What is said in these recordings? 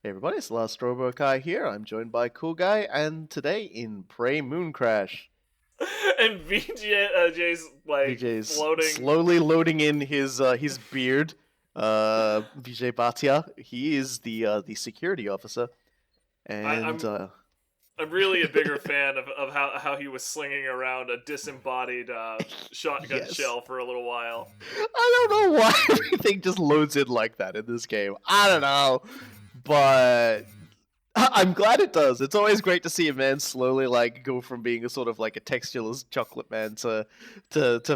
Hey everybody, it's the last Robo Kai here. I'm joined by Cool Guy, and today in Prey Mooncrash, And Jay's like Vijay's floating. slowly loading in his beard. Vijay Bhatia, he is the security officer, I, and I'm I'm really a bigger fan of how he was slinging around a disembodied shotgun yes, shell for a little while. I don't know why everything just loads in like that in this game. I don't know, but I'm glad it does. It's always great to see a man slowly like go from being a sort of like a textureless chocolate man to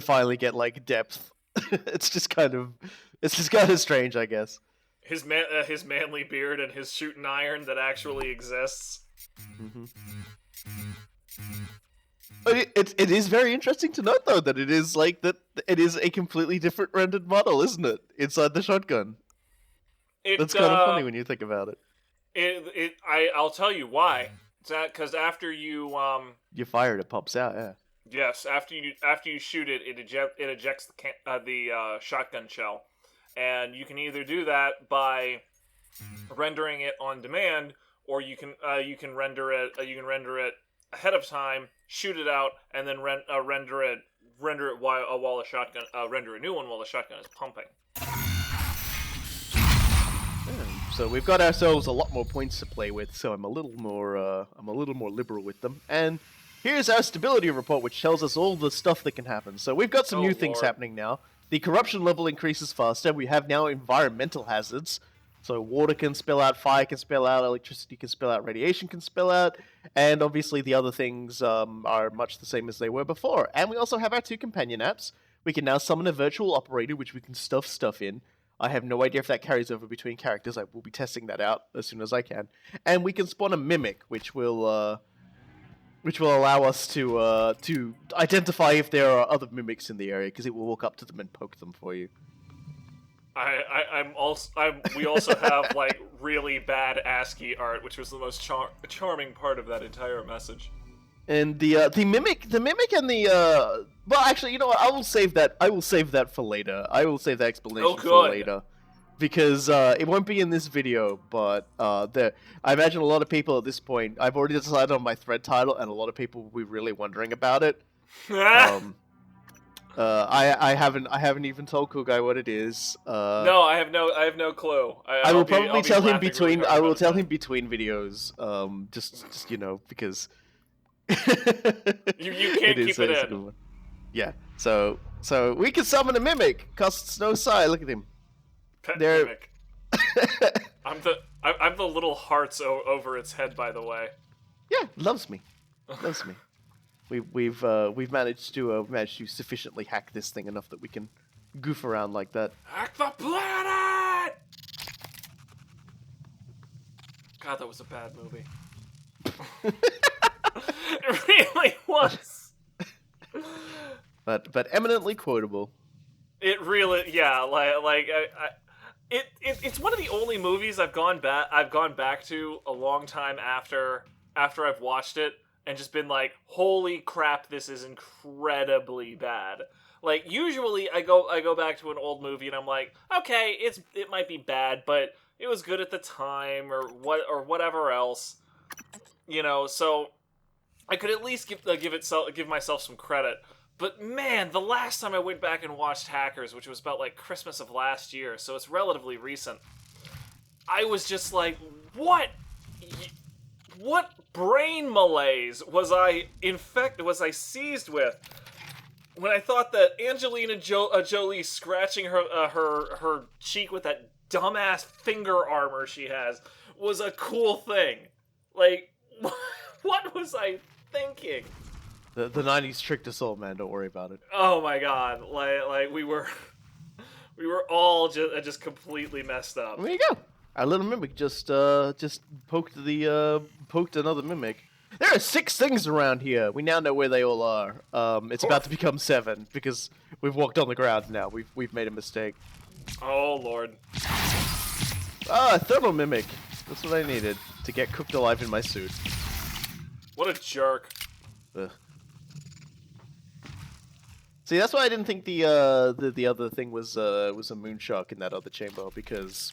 finally get like depth. it's just kind of it's just kind of strange, I guess. His manly beard and his shooting iron that actually exists. hmm But it is very interesting to note though that it is like that it is a completely different rendered model, isn't it? Inside the shotgun. It That's kind of funny when you think about it. I'll tell you why. It's that because after you You fire it, it pops out. Yeah. yes, after you shoot it, it ejects the shotgun shell, and you can either do that by rendering it on demand, or you can render it ahead of time, shoot it out, and then render it while the shotgun render a new one while the shotgun is pumping. So we've got ourselves a lot more points to play with. So I'm a little more liberal with them. And here's our stability report, which tells us all the stuff that can happen. So we've got some Oh new things lord. happening now. The corruption level increases faster. We have now environmental hazards. So water can spill out, fire can spill out, electricity can spill out, radiation can spill out, and obviously the other things are much the same as they were before. And we also have our two companion apps. We can now summon a virtual operator, which we can stuff stuff in. I have no idea if that carries over between characters. I will be testing that out as soon as I can. And we can spawn a mimic, which will allow us to identify if there are other mimics in the area, because it will walk up to them and poke them for you. We also have like really bad ASCII art, which was the most charming part of that entire message. And the mimic, and the well, actually, you know what? I will save that. I will save that for later. I will save that explanation Oh, for good. later, because it won't be in this video. But I imagine a lot of people at this point. I've already decided on my thread title, and a lot of people will be really wondering about it. Um, I haven't even told Cool Guy what it is. No, I have no clue. I will I'll probably be tell him laughing really between. hard I will about tell it him between videos. Just because. You can't keep it It's a in. good one. Yeah. So we can summon a mimic. Costs no psi. Look at him. Pet They're mimic. I'm the little hearts over its head, by the way. yeah, loves me. Loves me. We've managed to sufficiently hack this thing enough that we can goof around like that. Hack the planet! God, that was a bad movie. It really was. But eminently quotable. It really, yeah, it's one of the only movies I've gone back to a long time after I've watched it and just been like, holy crap, this is incredibly bad. Like usually I go back to an old movie and I'm like, okay, it might be bad, but it was good at the time or whatever else, so I could at least give myself some credit. But man, the last time I went back and watched Hackers, which was about like Christmas of last year, so it's relatively recent, I was just like, what brain malaise was I seized with when I thought that Angelina Jolie scratching her cheek with that dumbass finger armor she has was a cool thing. Like, what was I thinking? The 90s tricked us all, man. Don't worry about it. Oh my god! Like we were all just completely messed up. There you go. Our little mimic just poked another mimic. There are 6 things around here. We now know where they all are. It's about to become 7 because we've walked on the ground now. We've made a mistake. Oh lord! Ah, thermal mimic. That's what I needed to get cooked alive in my suit. What a jerk! Ugh. See, that's why I didn't think the other thing was a moonshock in that other chamber, because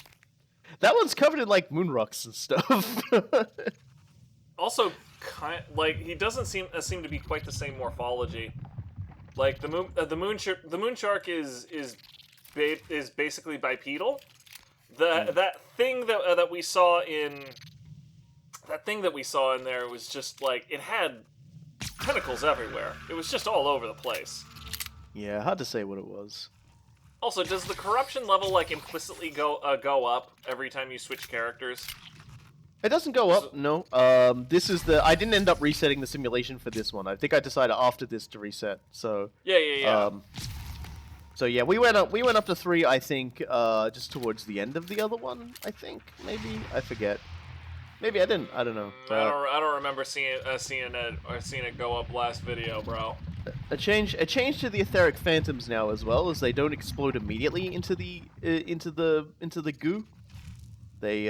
That one's covered in like moon rocks and stuff. Also, like he doesn't seem to be quite the same morphology. Like the moon shark is basically bipedal. That thing that we saw in there was just like it had tentacles everywhere. It was just all over the place. Yeah, hard to say what it was. Also, does the corruption level like implicitly go up every time you switch characters? It doesn't go up, no. This is I didn't end up resetting the simulation for this one. I think I decided after this to reset. So Yeah. So yeah, we went up to 3. I think just towards the end of the other one. I think maybe I forget. Maybe I didn't. I don't know. I don't remember seeing it go up last video, bro. A change to the etheric phantoms now as well, as they don't explode immediately into the goo. They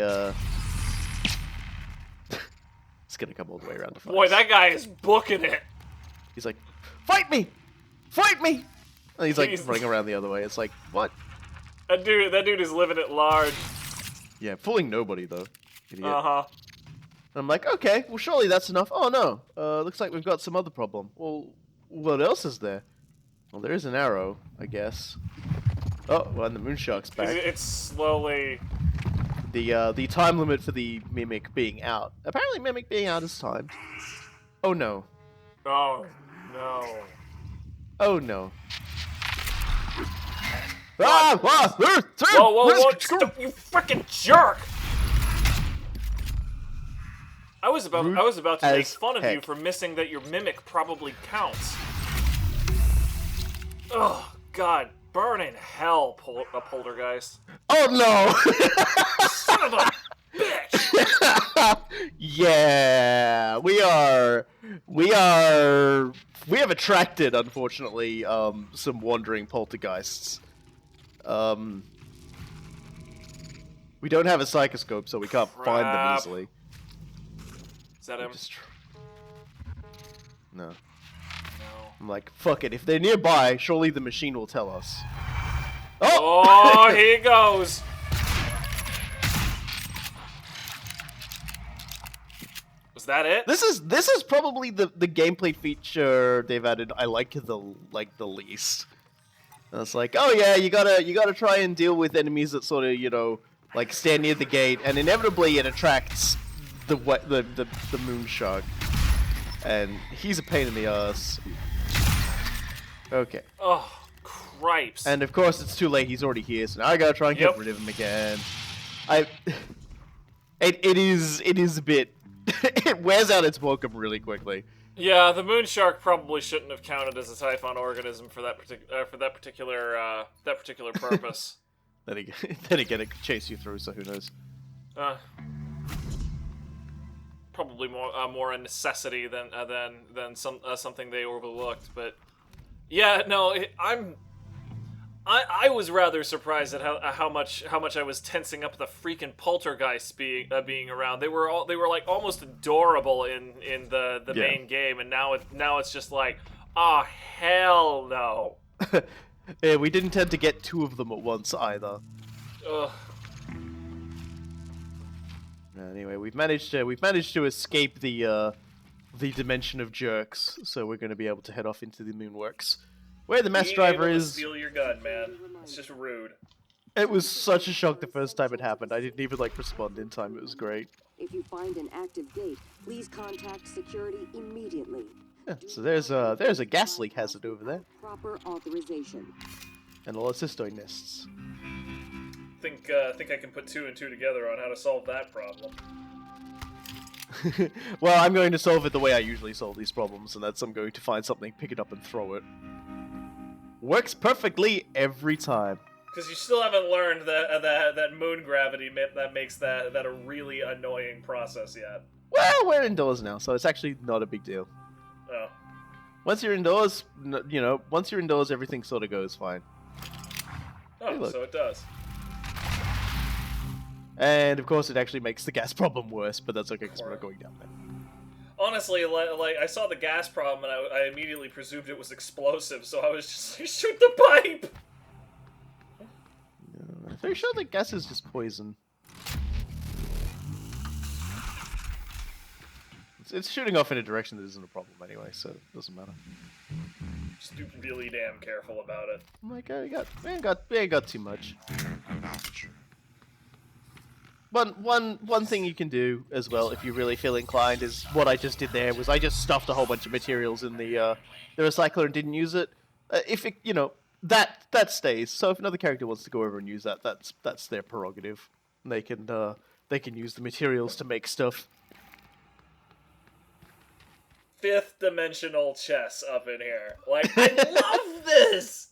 it's gonna come all the way around to fight. Boy, that guy is booking it. He's like, fight me, and he's like running around the other way. It's like, what? That dude is living it large. Yeah, fooling nobody though. Idiot. I'm like, okay, well surely that's enough. Oh no, looks like we've got some other problem. Well, what else is there? Well, there is an arrow, I guess. Oh, well, and the moonshark's back. It's slowly. The time limit for the mimic being out. Apparently, mimic being out is timed. Oh no. Oh no. Oh no. Whoa! Stop, you freaking jerk! I was about to make fun of you for missing that your mimic probably counts. Oh God, burn in hell, poltergeist! Oh no! Son of a bitch! Yeah, we have attracted, unfortunately, some wandering poltergeists. We don't have a psychoscope, so we can't find them easily. Is that him? No. I'm like, fuck it. If they're nearby, surely the machine will tell us. Oh, here he goes. Was that it? This is probably the gameplay feature they've added I like the least. And it's like, oh yeah, you gotta try and deal with enemies that sort of, you know, like stand near the gate, and inevitably it attracts the moon shark, and he's a pain in the ass. Okay. Oh, cripes. And of course it's too late. He's already here, so now I gotta try and get rid of him again. It is a bit. It wears out its welcome really quickly. Yeah, the moon shark probably shouldn't have counted as a Typhon organism for that particular purpose. Then again, it could chase you through, so who knows? Probably more a necessity than something they overlooked. But yeah, no, I was rather surprised at how much I was tensing up the freaking poltergeists being around. They were like almost adorable in the main game, and now it's just like, oh hell no. Yeah, we didn't tend to get 2 of them at once either. Ugh. Anyway, we've managed to escape the dimension of jerks, so we're going to be able to head off into the Moonworks, where the mass driver is. Steal your gun, man. It's just rude. It was such a shock the first time it happened. I didn't even respond in time. It was great. If you find an active gate, please contact security immediately. Yeah, so there's a gas leak hazard over there. Proper authorization. And a lot of cystoid nests. Think I can put 2 and 2 together on how to solve that problem. Well, I'm going to solve it the way I usually solve these problems, and that's I'm going to find something, pick it up, and throw it. Works perfectly every time. Because you still haven't learned that moon gravity that makes that a really annoying process yet. Well, we're indoors now, so it's actually not a big deal. Oh. Once you're indoors, everything sort of goes fine. Oh, hey, so it does. And of course, it actually makes the gas problem worse, but that's okay because we're not going down there. Honestly, like I saw the gas problem and I immediately presumed it was explosive, so I was just like, shoot the pipe! I'm pretty sure that gas is just poison. It's shooting off in a direction that isn't a problem anyway, so it doesn't matter. Just be really damn careful about it. I'm like, we ain't got too much. One thing you can do as well, if you really feel inclined, is what I just did there. Was I just stuffed a whole bunch of materials in the recycler and didn't use it. If it, that stays. So if another character wants to go over and use that, that's their prerogative. And they can use the materials to make stuff. Fifth dimensional chess up in here. Like, I love this.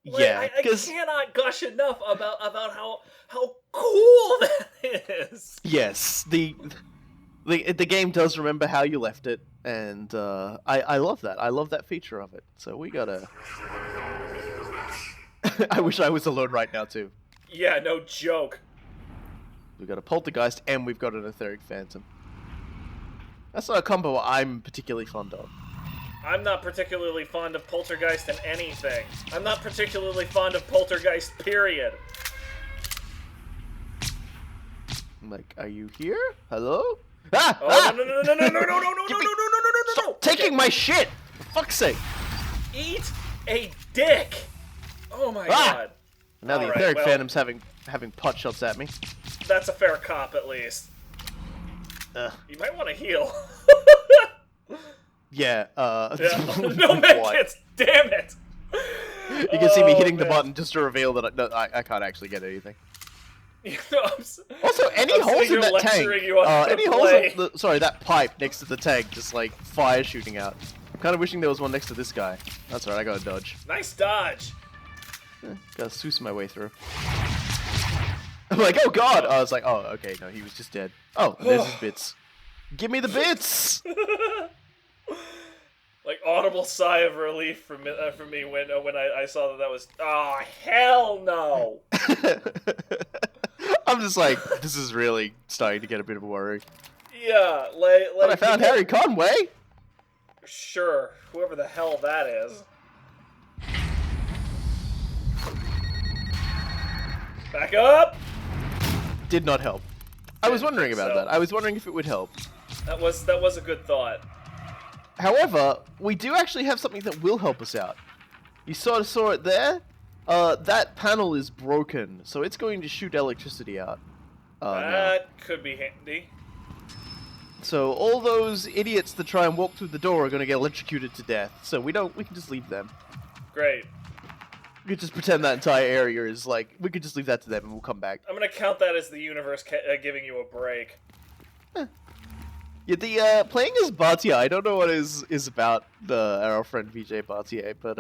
Like, Yeah, I cannot gush enough about how cool that is. Yes, the game does remember how you left it, and I love that. I love that feature of it. So we gotta. I wish I was alone right now too. Yeah, no joke. We've got a poltergeist and we've got an etheric phantom. That's not a combo I'm particularly fond of. I'm not particularly fond of poltergeist in anything. I'm not particularly fond of poltergeist, period. I'm like, are you here? Hello? Ah! Oh, ah! no. Stop taking my shit! For fuck's sake! Eat a dick! Oh my god. Now the etheric phantom's having pot shots at me. That's a fair cop, at least. You might want to heal. Yeah, No medkits! Damn it! You can see me hitting the button just to reveal that I can't actually get anything. Also, any holes in that tank, that pipe next to the tank, just like fire shooting out. I'm kind of wishing there was one next to this guy. That's right, I gotta dodge. Nice dodge. Gotta seuss my way through. I'm like, oh god! I was like, oh, okay, no, he was just dead. Oh, there's his bits. Give me the bits! Like, audible sigh of relief from me when I saw that was... Oh, hell no! I'm just like, this is really starting to get a bit of a worry. Yeah, But I found Harry Conway! Sure, whoever the hell that is. Back up! Did not help. I was wondering about that. I was wondering if it would help. That was a good thought. However, we do actually have something that will help us out. You sort of saw it there? That panel is broken, so it's going to shoot electricity out. That could be handy. So all those idiots that try and walk through the door are going to get electrocuted to death. So we can just leave them. Great. We could just pretend that entire area is like, we could just leave that to them and we'll come back. I'm gonna count that as the universe giving you a break. Yeah, the playing as Bhatia, I don't know what is about our friend Vijay Bhatia, but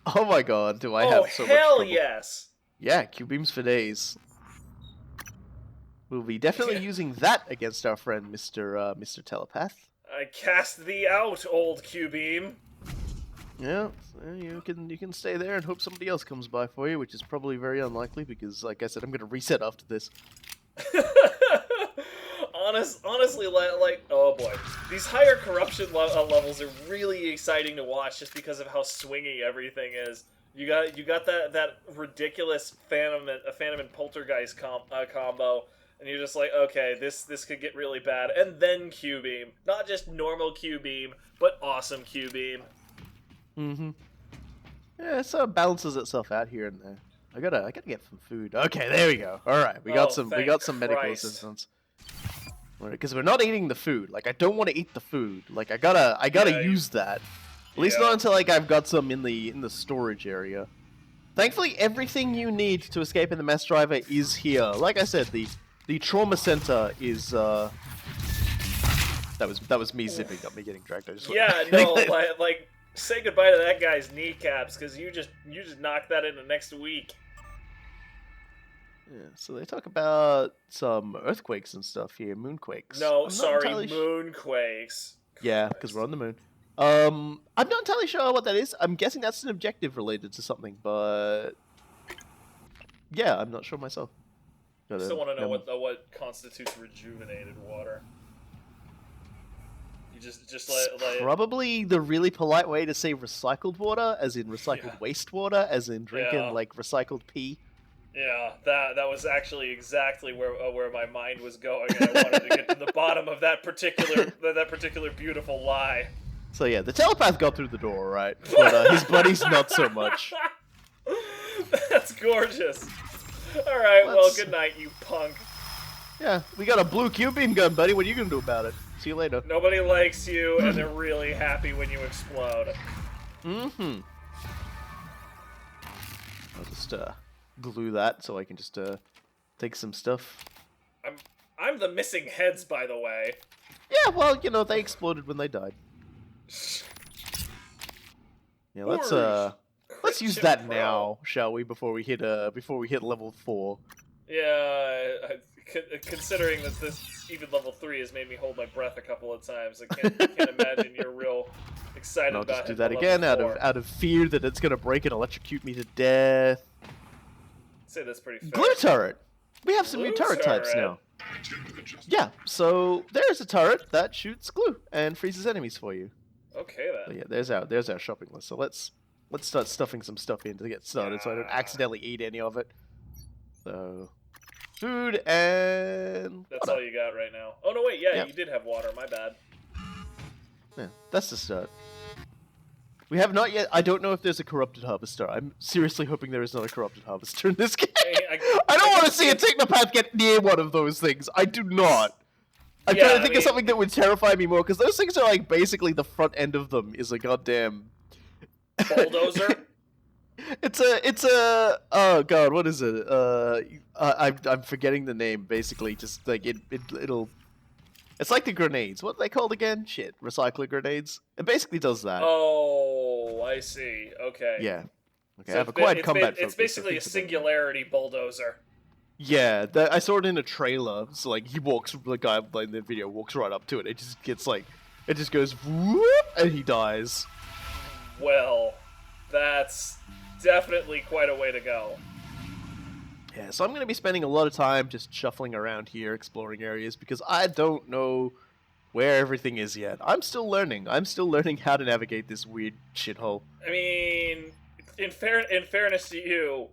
oh my god, do I have so much trouble. Oh hell yes! Yeah, Q-beams for days. We'll be definitely using that against our friend Mr. Telepath. I cast thee out, old Q-beam. Yeah, so you can stay there and hope somebody else comes by for you, which is probably very unlikely because, like I said, I'm going to reset after this. Honestly, like, oh boy, these higher corruption levels are really exciting to watch just because of how swingy everything is. You got that ridiculous Phantom and Poltergeist combo, and you're just like, okay, this could get really bad. And then Q-beam, not just normal Q-beam, but awesome Q-beam. Mm-hmm. Yeah, it sort of balances itself out here and there. I gotta get some food. Okay, there we go. All right, we got some medical assistance. Because we're not eating the food. Like, I don't want to eat the food. Like, I gotta use that. At least not until like I've got some in the storage area. Thankfully, everything you need to escape in the mass driver is here. Like I said, the trauma center is That was me zipping, not me getting dragged. Like say goodbye to that guy's kneecaps because you just knocked that into next week. Yeah, so they talk about some earthquakes and stuff here, moonquakes. No, sorry, moonquakes. Yeah, because we're on the moon. I'm not entirely sure what that is. I'm guessing that's an objective related to something, but yeah, I'm not sure myself. I still want to know what constitutes rejuvenated water. You just like probably the really polite way to say recycled water, as in recycled wastewater, as in drinking like recycled pee. Yeah, that was actually exactly where my mind was going. And I wanted to get to the bottom of that particular beautiful lie. So yeah, the telepath got through the door, right? But his buddies not so much. That's gorgeous. All right, well, Let's- good night, you punk. Yeah, we got a blue Q-beam gun, buddy. What are you gonna do about it? See you later. Nobody likes you, and they're really happy when you explode. Mm-hmm. I'll just glue that so I can just take some stuff. I'm the missing heads, by the way. Yeah, well, you know, they exploded when they died. Yeah, let's use that now, shall we? Before we hit level 4. Yeah, considering that this even level 3 has made me hold my breath a couple of times, I can't imagine you're real excited And I'll about just do hitting that the again level 4. out of fear that it's gonna break and electrocute me to death. I'd say that's pretty fair. Glue turret. We have some new Glue turret types turret. now. Yeah, so there's a turret that shoots glue and freezes enemies for you. Okay So then. yeah, there's our shopping list. So let's start stuffing some stuff in to get started, so I don't accidentally eat any of it. So food and That's water. all you got right now. Oh no, wait, yeah, Yep. you did have water. My bad. Yeah, that's the start. We have not yet. I don't know if there's a corrupted harvester. I'm seriously hoping there is not a corrupted harvester in this game. I don't want to see a technopath get near one of those things. I do not. I'm Yeah, trying to I think mean- of something that would terrify me more, because those things are like basically the front end of them is a goddamn Bulldozer. It's a oh god, what is it? I'm forgetting the name. Basically, just like it'll. It's like the grenades. What are they called again? Shit, recycler grenades. It basically does that. Oh, I see. Okay. Yeah. Okay, So I've acquired combat It's focus, so basically a think about it. singularity bulldozer. Yeah, I saw it in a trailer. So like he walks, the guy in the video walks right up to it. It just gets like, it just goes whoop, and he dies. Well, that's definitely quite a way to go. Yeah, so I'm going to be spending a lot of time just shuffling around here, exploring areas, because I don't know where everything is yet. I'm still learning. I'm still learning how to navigate this weird shithole. I mean, in fairness to you,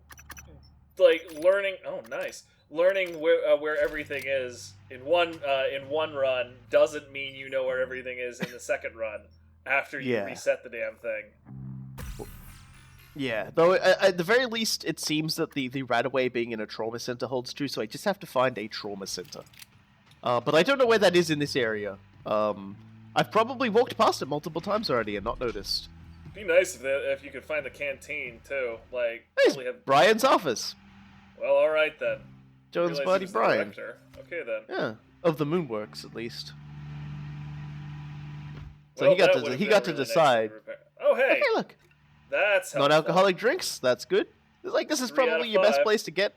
like learning. Oh, nice. Learning where everything is in one run doesn't mean you know where everything is in the second run after you Yeah. reset the damn thing. Yeah, though at the very least, it seems that the Radaway being in a trauma center holds true, so I just have to find a trauma center. But I don't know where that is in this area. I've probably walked past it multiple times already and not noticed. It'd be nice if you could find the canteen too. Like, There's probably have. Brian's office. Well, all right then. Jones' Realized he buddy was the Brian. director. Okay then. Yeah, of the Moonworks at least. So Well, he got that to would've he been got to really nice decide. repair. Oh hey, Hey, look, that's helpful. non-alcoholic drinks. That's good. It's like this is 3 out probably of your best 5. place to get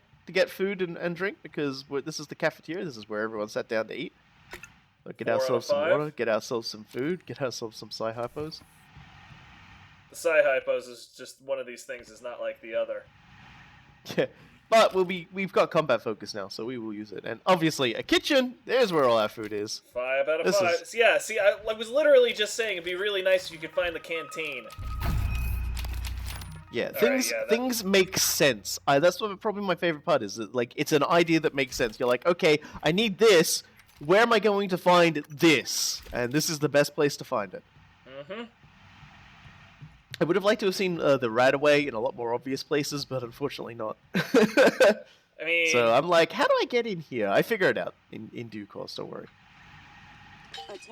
food and drink, because this is the cafeteria. This is where everyone sat down to eat. So get 4 out of ourselves some 5. water. Get ourselves some food. Get ourselves some Psy-Hypos. The Psy-Hypos is just one of these things is not like the other. Yeah, but we've got combat focus now, so we will use it. And obviously, a kitchen. There's where all our food is. 5 out of This 5. is- Yeah, see, I was literally just saying it'd be really nice if you could find the canteen. Yeah, right, things yeah, that- things make sense. That's what probably my favorite part is. That, like, it's an idea that makes sense. You're like, okay, I need this. Where am I going to find this? And this is the best place to find it. Mm-hmm. I would have liked to have seen the Radaway in a lot more obvious places, but unfortunately not. I mean, So I'm like, how do I get in here? I figure it out in due course. Don't worry.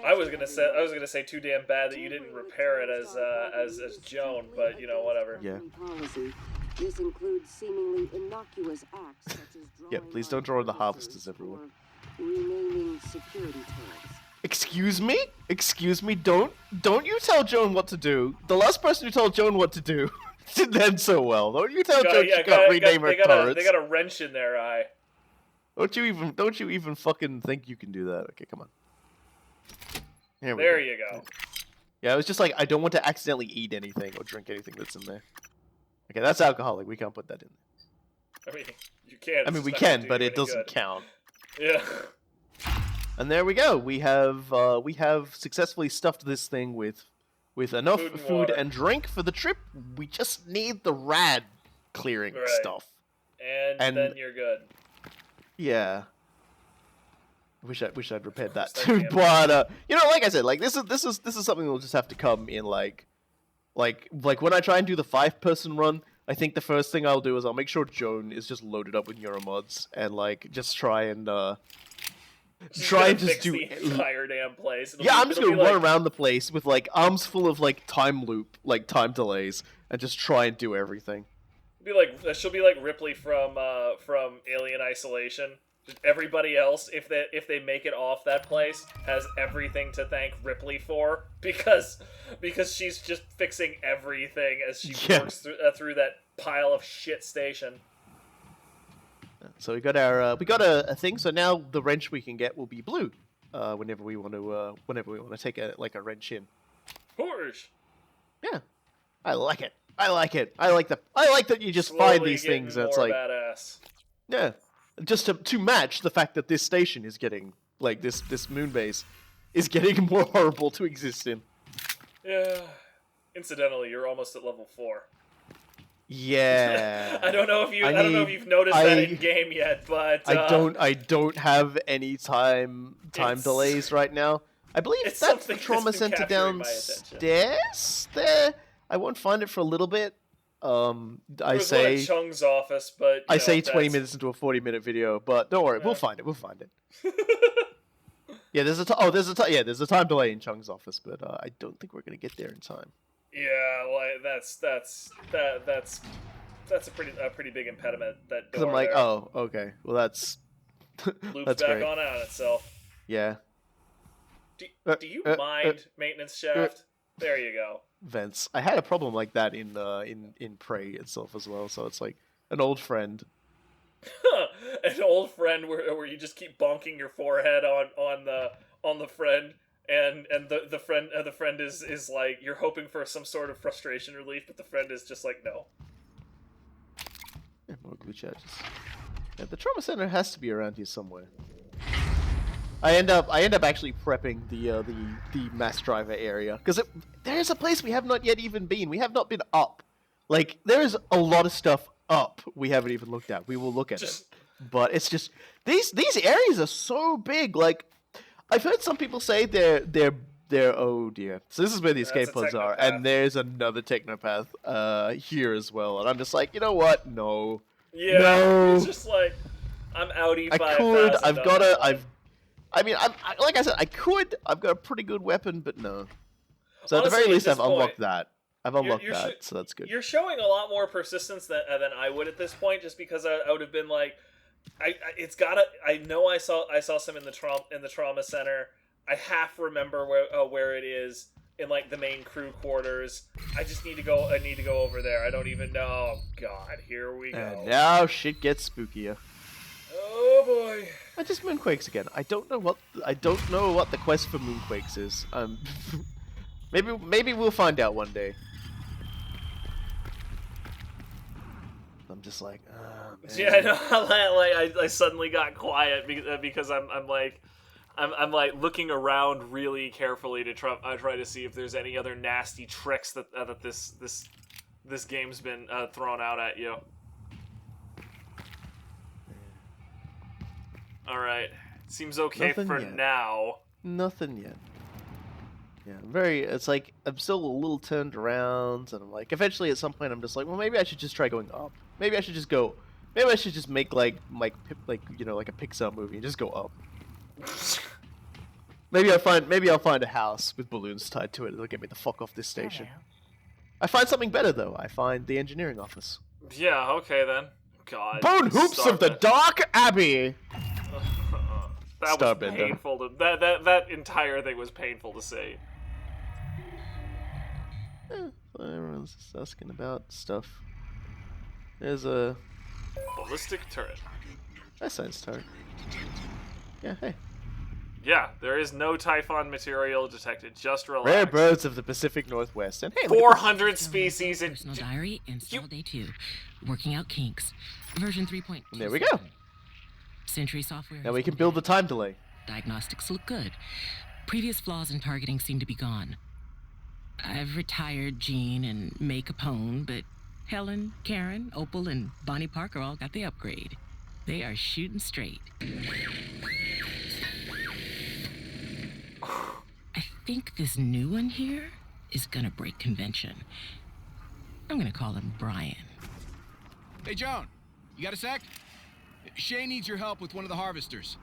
I was gonna say too damn bad that you didn't repair it as Joan, but you know, whatever. Yeah. Policy. This includes seemingly innocuous acts such as drawing Yeah, please don't draw the harvesters harvesters, everyone. or renaming security tags. Excuse me? Excuse me? Don't you tell Joan what to do. The last person who told Joan what to do didn't end so well. Don't you tell Joan she can't rename her turrets. They got a wrench in their eye. Don't you even fucking think you can do that? Okay, come on. Here we There go. you go. Yeah, I was just like, I don't want to accidentally eat anything or drink anything that's in there. Okay, that's alcoholic. We can't put that in. I mean, you can. I mean, we can, but it doesn't count. Yeah. And there we go. We have successfully stuffed this thing with enough Food and food water. and drink for the trip. We just need the rad clearing Right. stuff. And then you're good. Yeah. Wish I'd repaired that That too, damn but like I said, like this is something that'll just have to come in like when I try and do the 5-person run. I think the first thing I'll do is I'll make sure Joan is just loaded up with neuromods and like just try and fix the entire damn place. I'm just gonna run around the place with like arms full of like time delays and just try and do everything. She'll be like Ripley from Alien Isolation. Just everybody else, if they make it off that place, has everything to thank Ripley for because she's just fixing everything as she works through that pile of shit station. So we got a thing. So now the wrench we can get will be blue, whenever we want to take a wrench in. Horge. Yeah, I like it. I like that you just find these things and it's like badass. Yeah. Just to match the fact that this station is getting, like, this moon base is getting more horrible to exist in. Yeah. Incidentally, you're almost at level 4. Yeah. I don't know if you've noticed that in game yet, but I don't have any time delays right now. I believe that's the trauma center downstairs. There, I won't find it for a little bit. I say Chung's office, but I say 20 minutes into a 40-minute video, but don't worry, we'll find it. Yeah, there's a time delay in Chung's office, but I don't think we're gonna get there in time. Yeah, like that's a pretty big impediment. That door. I'm like, there. oh, okay, well that's loops that's back great. on itself. Yeah. Do you mind maintenance shaft? There you go. Vents. I had a problem like that in Prey itself as well. So it's like an old friend. An old friend where you just keep bonking your forehead on the friend, and the friend is like, you're hoping for some sort of frustration relief, but the friend is just like, no. Yeah, more glue charges. Yeah, the trauma center has to be around here somewhere. I end up actually prepping the mass driver area because there's a place we have not yet even been. We have not been up. Like there is a lot of stuff up we haven't even looked at. We will look at it, but it's just these areas are so big. Like I've heard some people say they're oh dear. So this is where the escape pods are, and there's another technopath here as well. And I'm just like, you know what? No. Yeah. No. It's just like I'm outie. Like I said, I could. I've got a pretty good weapon, but no. So honestly, at the very least, I've unlocked that. So that's good. You're showing a lot more persistence than I would at this point, just because I would have been like, I know I saw some in the trauma center. I half remember where it is in like the main crew quarters. I need to go over there. I don't even know. Oh God, here we go. And now shit gets spookier. Oh boy. I just moonquakes again. I don't know what the quest for moonquakes is. Maybe we'll find out one day. I'm just like, oh, man. Yeah, I know. I suddenly got quiet because I'm like looking around really carefully to try to see if there's any other nasty tricks that this game's been thrown out at you. All right, seems okay Nothing for yet. now. Nothing yet. Yeah, it's like I'm still a little turned around, and I'm like, eventually at some point I'm just like, well, maybe I should just try going up. Maybe I should just make like a Pixar movie and just go up. Maybe I'll find a house with balloons tied to it. It'll get me the fuck off this station. I find something better though. I find the engineering office. Yeah. Okay then. God. Bone hoops of the Dark Abbey. That was painful. That entire thing was painful to see. Everyone's just asking about stuff. There's a ballistic turret. That sounds turret. Yeah, hey. Yeah, there is no Typhon material detected. Just relax. Rare birds of the Pacific Northwest. And hey, 400 species in personal diary. Install day 2. Working out kinks. Version 3.2. There we go. Sentry software. Now we can build the time delay. Diagnostics look good. Previous flaws in targeting seem to be gone. I've retired Jean and May Capone, but Helen, Karen, Opal, and Bonnie Parker all got the upgrade. They are shooting straight. I think this new one here is gonna break convention. I'm gonna call him Brian. Hey, Joan, you got a sec? Shay needs your help with one of the harvesters.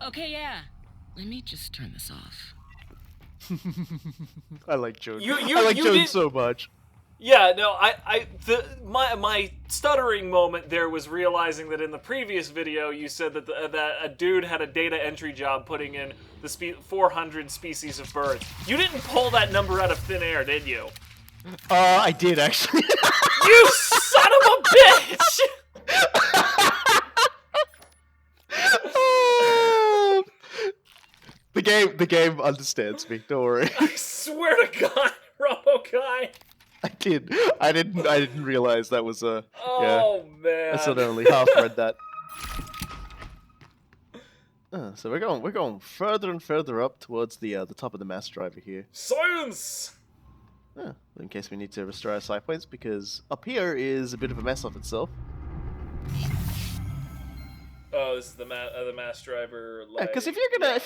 Okay, yeah. Let me just turn this off. I like Joan. You I like Joan did- so much. Yeah, no, my stuttering moment there was realizing that in the previous video you said that that a dude had a data entry job putting in the 400 species of birds. You didn't pull that number out of thin air, did you? I did actually. You son of a bitch! The game understands me. Don't worry. I swear to God, RoboGuy. I didn't realize that was a. Oh yeah. man. I sort of only half read that. So we're going further and further up towards the top of the mass driver here. Science. In case we need to restore our side points, because up here is a bit of a mess of itself. Oh, this is the mass driver. Because if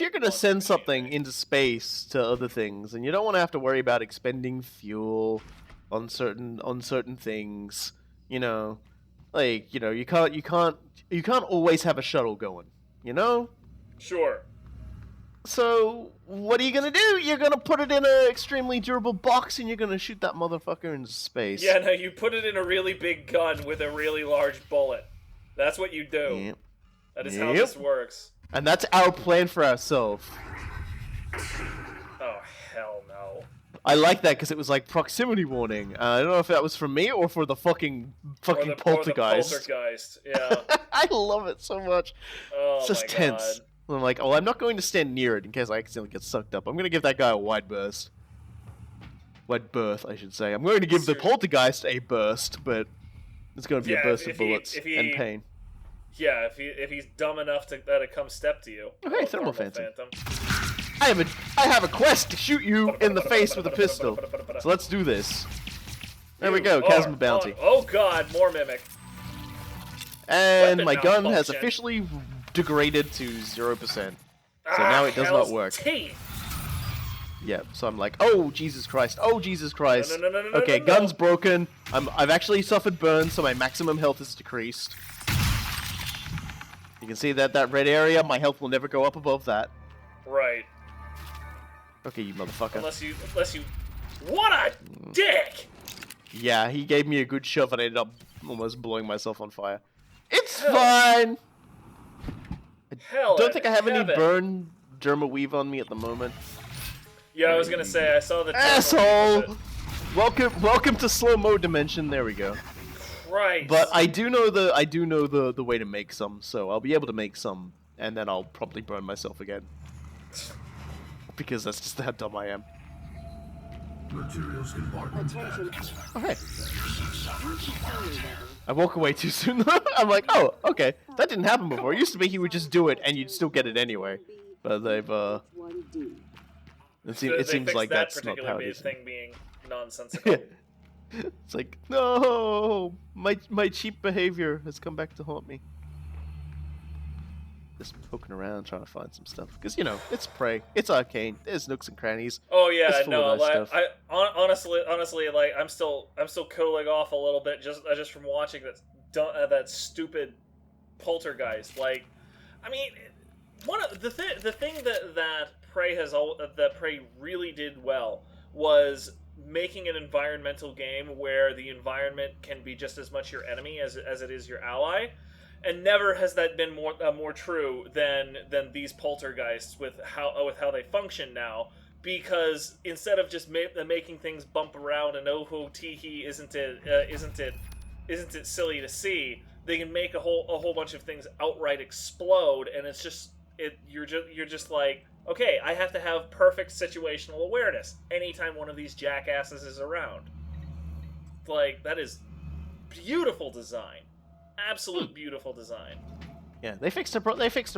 you're gonna send something into space to other things, and you don't want to have to worry about expending fuel on certain things, you know, like you can't always have a shuttle going, you know. Sure. So what are you gonna do? You're gonna put it in an extremely durable box, and you're gonna shoot that motherfucker into space. Yeah, no, you put it in a really big gun with a really large bullet. That's what you do. Yep. That is how this works. And that's our plan for ourselves. Oh, hell no. I like that because it was like proximity warning. I don't know if that was for me or for the fucking poltergeist. Or the poltergeist, yeah. I love it so much. Oh, It's just my tense. God. I'm like, oh, I'm not going to stand near it in case I accidentally get sucked up. I'm going to give that guy a wide burst. Wide berth, I should say. I'm going to give the poltergeist a burst, but it's going to be a burst of bullets and pain. Yeah, if he's dumb enough to let it come step to you. Oh, hey, Thermal Phantom. I have a quest to shoot you in the face with a pistol. So let's do this. There we go, Chasm Bounty. Oh god, more Mimic. And Weapon my gun has malfunction. officially degraded to 0%. So now it does not hell's work. Teeth. Yeah, so I'm like, oh Jesus Christ, oh Jesus Christ. No, Okay, no. gun's broken. I've actually suffered burns, so my maximum health is decreased. You can see that red area, my health will never go up above that. Right. Okay, you motherfucker. Unless you... What a dick! Yeah, he gave me a good shove and I ended up almost blowing myself on fire. It's fine! Hell, Don't think I have any heaven. burn derma weave on me at the moment. Yeah, I was gonna say, I saw the... Asshole! Welcome to slow-mo dimension, there we go. Christ. But I do know the way to make some, so I'll be able to make some, and then I'll probably burn myself again. Because that's just how dumb I am. Attention. Okay. I walk away too soon. I'm like, oh, okay. That didn't happen before. It used to be he would just do it, and you'd still get it anyway. But they've, it seems like that's not how it is. Thing being nonsensical. It's like, no, my cheap behavior has come back to haunt me. Just poking around trying to find some stuff, because it's Prey, it's arcane. There's nooks and crannies. Oh yeah, It's full no, of nice like stuff. honestly, like I'm still cooling off a little bit just from watching that stupid poltergeist. Like, I mean, one of the thing that Prey really did well was making an environmental game where the environment can be just as much your enemy as it is your ally, and never has that been more true than these poltergeists with how they function now. Because instead of just making things bump around and oh tee hee, isn't it silly to see, they can make a whole bunch of things outright explode, and it's just you're just like, okay, I have to have perfect situational awareness anytime one of these jackasses is around. Like, that is beautiful design. Absolute beautiful design. Yeah, they fixed the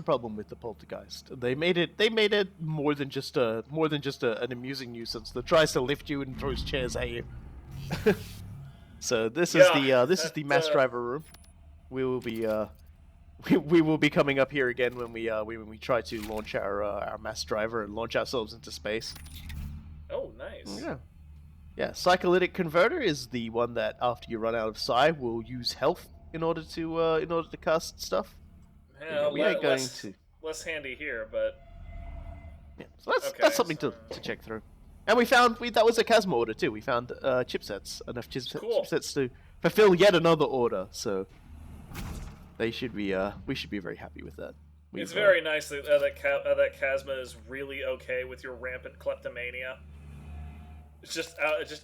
problem with the poltergeist. They made it more than just an amusing nuisance that tries to lift you and throws chairs at you. So this Yeah, is the mass driver room. We will be we will be coming up here again when we try to launch our mass driver and launch ourselves into space. Oh, nice. Yeah. Yeah, Psycholytic Converter is the one that after you run out of psi will use health in order to cast stuff. Yeah, we ain't going to. less handy here, but Yeah, so that's something to check through. And that was a Chasma order too. We found chipsets, enough Cool. chipsets to fulfill yet another order. So we should be very happy with that. It's very nice that Chasma is really okay with your rampant kleptomania. It's just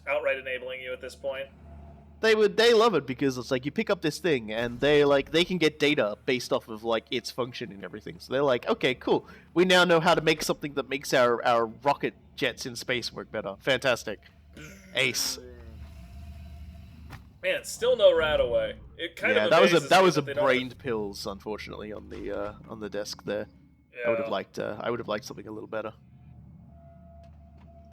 outright enabling you at this point. They love it because it's like you pick up this thing and they can get data based off of like its function and everything. So they're like, okay, cool. We now know how to make something that makes our rocket jets in space work better. Fantastic. Ace. Man, still no Radaway. It kind of that was a that they don't- brained pills, unfortunately, on the desk there. Yeah. I would have liked something a little better.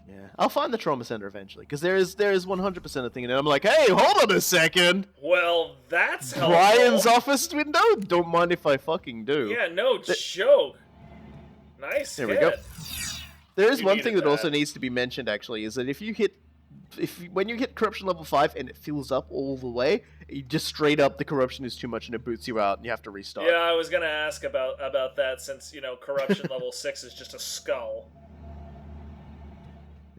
Yeah, I'll find the trauma center eventually because there is 100% a thing, and I'm like, hey, hold on a second. Well, that's helpful. Brian's office window. Don't mind if I fucking do. Yeah, no joke. Nice. There we go. There is You one needed thing that also that. needs to be mentioned actually is that when you hit corruption level 5 and it fills up all the way, you just straight up the corruption is too much and it boots you out and you have to restart. Yeah, I was gonna ask about that since corruption level 6 is just a skull.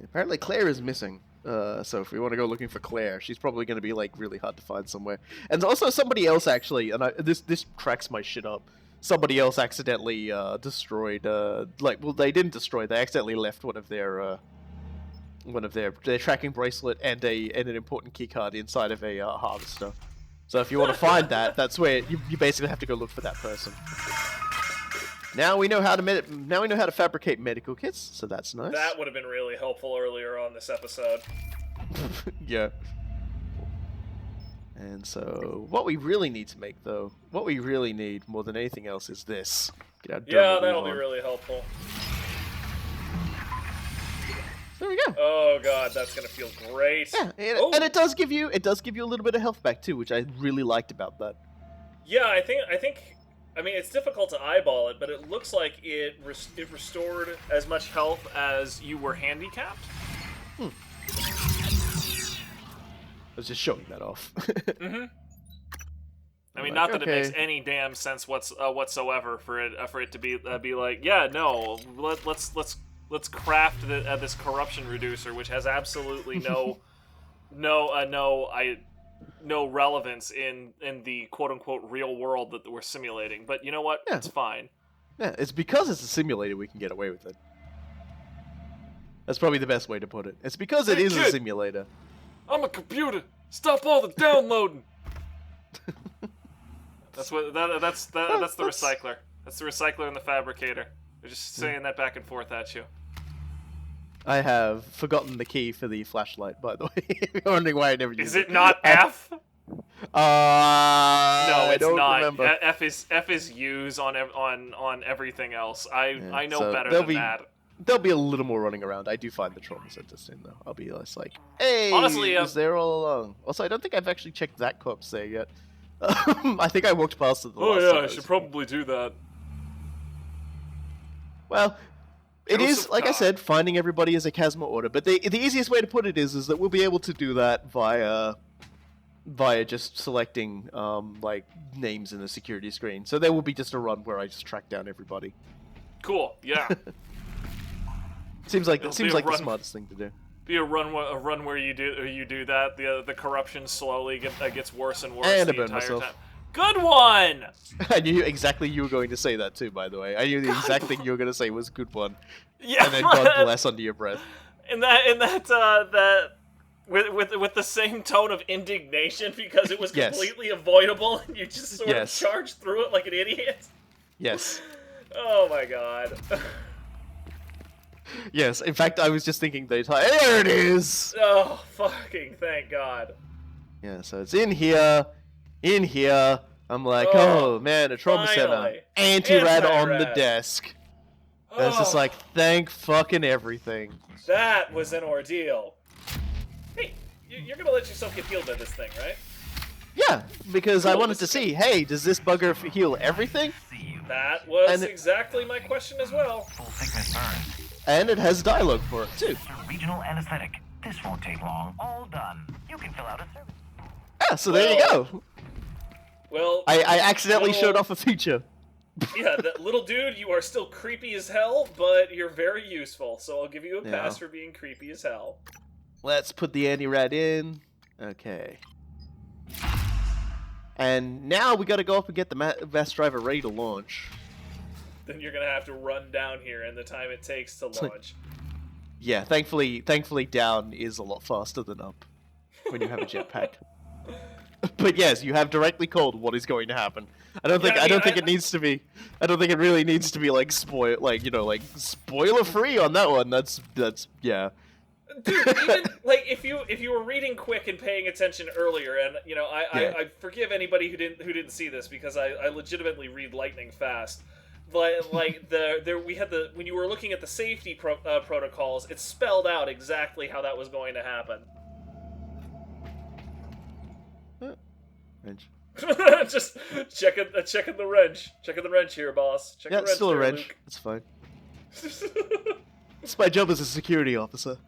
Apparently Claire is missing. So if we want to go looking for Claire, she's probably going to be like really hard to find somewhere. And also somebody else actually, and this cracks my shit up. Somebody else accidentally destroyed. They didn't destroy. They accidentally left one of their tracking bracelet and an important keycard inside of a harvester. So if you want to find that, that's where you basically have to go look for that person. Now we know how to fabricate medical kits, so that's nice. That would have been really helpful earlier on this episode. Yeah. And so, what we really need to make, though, what we really need more than anything else is this. Yeah, that'll be really helpful. There we go. Oh god, that's gonna feel great. Yeah, and it does give you a little bit of health back too, which I really liked about that. Yeah, I think. I mean, it's difficult to eyeball it, but it looks like it restored as much health as you were handicapped. I was just showing that off. Mm-hmm. I mean, not that it makes any damn sense whatsoever for it to be like, yeah, no, let's craft this corruption reducer, which has absolutely no relevance in the quote unquote real world that we're simulating. But you know what? Yeah. It's fine. Yeah, it's because it's a simulator we can get away with it. That's probably the best way to put it. It's because it is a simulator. I'm a computer. Stop all the downloading. That's the recycler. That's the recycler and the fabricator. They're just saying that back and forth at you. I have forgotten the key for the flashlight, by the way. If you're wondering why I never used it. Is it not F? No, No, it's not. Remember. F is U's on everything else. I know so better there'll than be- that. There'll be a little more running around. I do find the trauma center soon, though. I'll be just like, hey, Honestly, it was there all along. Also, I don't think I've actually checked that corpse there yet. I think I walked past it the last time. I should probably do that. Well, it is, Joseph like I Todd. said, finding everybody is a Chasma order. But the easiest way to put it is that we'll be able to do that via just selecting names in the security screen. So there will be just a run where I just track down everybody. Cool. Yeah. Seems like It'll the be a run. smartest thing to do. Be a run where you do that. The corruption slowly gets worse and worse And I the burned entire myself. time. Good one. I knew exactly you were going to say that too, by the way. I knew the exact thing you were going to say was good one. Yeah. And then God bless under your breath. And that with the same tone of indignation because it was Yes. completely avoidable and you just sort Yes. of charged through it like an idiot. Yes. Oh my god. Yes, in fact, I was just thinking the entire... There it is! Oh, fucking thank god. Yeah, so it's in here. I'm like, Oh, oh man, a trauma center. finally. Anti-rad on the Anti-rad. desk. And it's just Oh, like, thank fucking everything. that was an ordeal. Hey, you're gonna let yourself get healed by this thing, right? Yeah, because I Cool, wanted to see, hey, does this bugger heal everything? That was And exactly my question as well. Full thickness burn. And it has dialogue for it, too. Regional anesthetic. This won't take long. All done. You can fill out a service. Yeah, so there you go. Well, I accidentally little- showed off a feature. Yeah, that little dude, you are still creepy as hell, but you're very useful, so I'll give you a pass for being creepy as hell. Let's put the anti-rat in. Okay. And now we gotta go up and get the vest driver ready to launch. Then you're gonna have to run down here and the time it takes to launch. Yeah, thankfully down is a lot faster than up when you have a jetpack. But yes, you have directly called what is going to happen. I don't think it needs to be. I don't think it really needs to be like spoiler free on that one. That's yeah. Dude, even like if you were reading quick and paying attention earlier, and I forgive anybody who didn't see this because I legitimately read lightning fast. But like we had when you were looking at the safety protocols, it spelled out exactly how that was going to happen. Wrench. Just checking the wrench. Checking the wrench here, boss. Check Yeah, the it's wrench still a there, wrench. Luke. It's fine. It's my job as a security officer.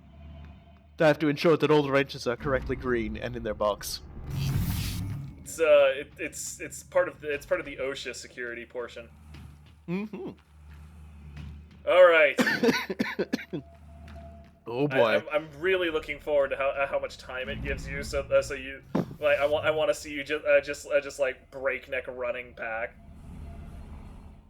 I have to ensure that all the wrenches are correctly green and in their box. It's part of the OSHA security portion. Mm-hmm. All right. Oh boy. I'm really looking forward to how much time it gives you. So you like I want to see you just like breakneck running back.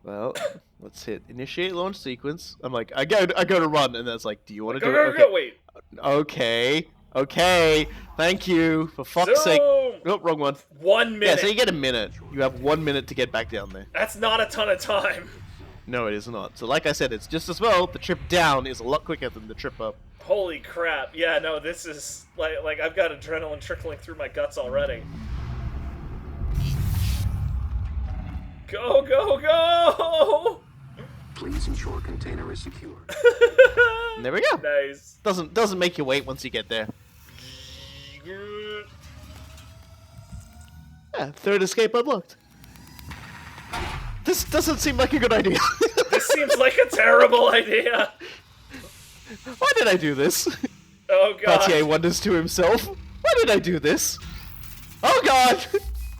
Well, let's hit initiate launch sequence. I'm like, I go to run, and then it's like, do you want to do Go, it? Okay. wait. Okay. Thank you. For fuck's sake. Zoom! Oh, wrong one. 1 minute. Yeah, so you get a minute. You have 1 minute to get back down there. That's not a ton of time. No, it is not. So like I said, it's just as well. The trip down is a lot quicker than the trip up. Holy crap. Yeah, no, this is like I've got adrenaline trickling through my guts already. Go, go, go! Please ensure container is secure. And there we go. Nice. Doesn't make you wait once you get there. Yeah, third escape unlocked. This doesn't seem like a good idea. This seems like a terrible idea. Why did I do this? Oh god. Bhatia wonders to himself. Why did I do this? Oh god!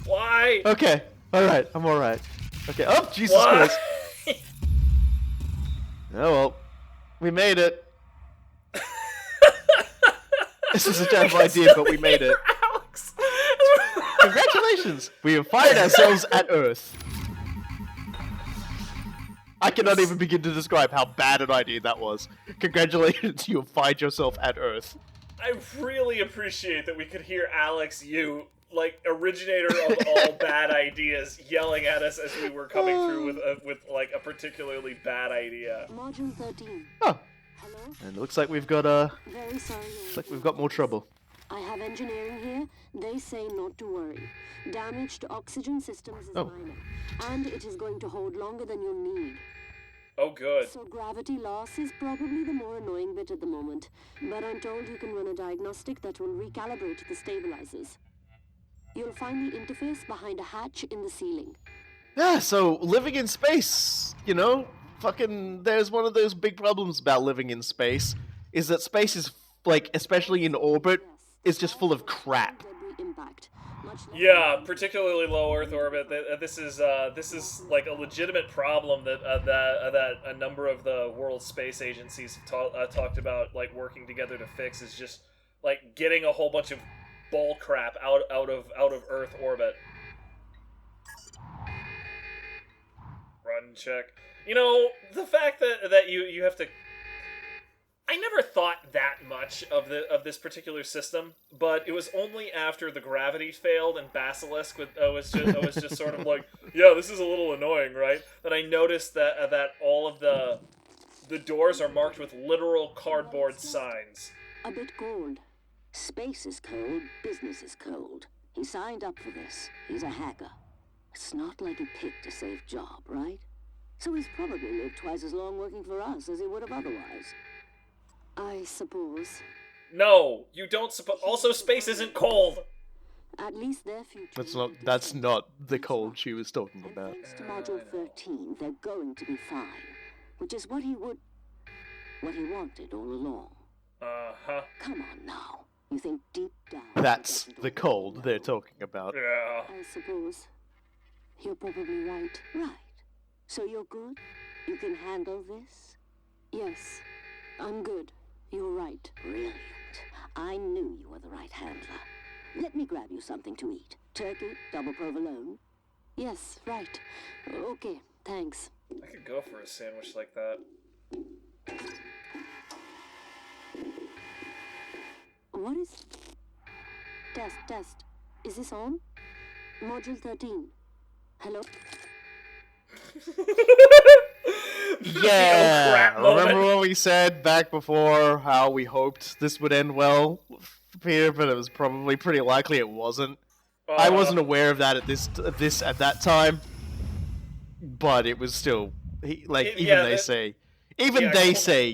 Why? Okay, alright, I'm alright. Okay, oh, Jesus Why? Christ. Oh well, we made it. This is a terrible idea, but we made it. Alex. Congratulations! We have fired ourselves at Earth. I cannot even begin to describe how bad an idea that was. Congratulations, you have fired yourself at Earth. I really appreciate that we could hear Alex, you, like, originator of all bad ideas, yelling at us as we were coming through with like, a particularly bad idea. Module 13. Oh, Hello? and it looks like we've got Very sorry. looks like we've got more trouble. I have engineering here. They say not to worry. Damage to oxygen systems is Oh. minor, and it is going to hold longer than you'll need. Oh, good. So gravity loss is probably the more annoying bit at the moment, but I'm told you can run a diagnostic that will recalibrate the stabilizers. You'll find the interface behind a hatch in the ceiling. Yeah, so living in space, you know, fucking, there's one of those big problems about living in space, is that space is, like, especially in orbit, is just full of crap. Debris impact. Much less Yeah, particularly low Earth orbit. This is like a legitimate problem that a number of the world space agencies have talked about, like working together to fix. Is just like getting a whole bunch of bull crap out of Earth orbit. Run check. You know, the fact that you have to. I never thought that much of this particular system, but it was only after the gravity failed and Basilisk was just sort of like, yeah, this is a little annoying, right? That I noticed that all of the doors are marked with literal cardboard signs. a bit cold. Space is cold, business is cold. He signed up for this. He's a hacker. It's not like he picked a safe job, right? So he's probably lived twice as long working for us as he would have otherwise. I suppose. No, you don't suppose. Also, space isn't cold. At least their future. That's not the cold she was talking And about. thanks to Module 13, they're going to be fine. Which is what he wanted all along. Uh-huh. Come on now. You think deep down... That's he doesn't the cold they're talking about. Yeah. I suppose. You're probably right. Right. So you're good? You can handle this? Yes. I'm good. You're right. Brilliant. I knew you were the right handler. Let me grab you something to eat. Turkey, double provolone? Yes, right. Okay, thanks. I could go for a sandwich like that. What is... Test. Is this on? Module 13. Hello? Yeah, crap moment. remember what we said back before, how we hoped this would end well, Peter, but it was probably pretty likely it wasn't. I wasn't aware of that at that time, but it was still they say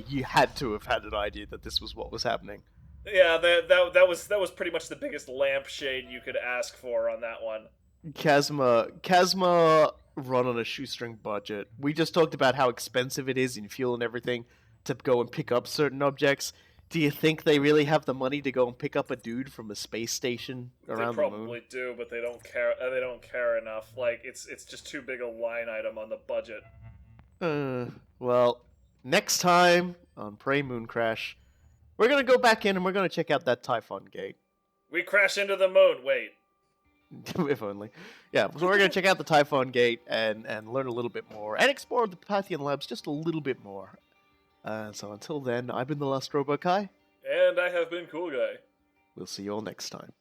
you had to have had an idea that this was what was happening. Yeah, that was pretty much the biggest lampshade you could ask for on that one. Kazma run on a shoestring budget. We just talked about how expensive it is in fuel and everything to go and pick up certain objects. Do you think they really have the money to go and pick up a dude from a space station around the moon? They probably do, but they don't care. They don't care enough. Like it's just too big a line item on the budget. Well, next time on Prey Mooncrash, we're gonna go back in and we're gonna check out that Typhon gate. We crash into the moon. Wait. If only. Yeah, so we're going to check out the Typhon Gate and learn a little bit more, and explore the Pathian Labs just a little bit more. So until then, I've been the Last Robot Kai. And I have been Cool Guy. We'll see you all next time.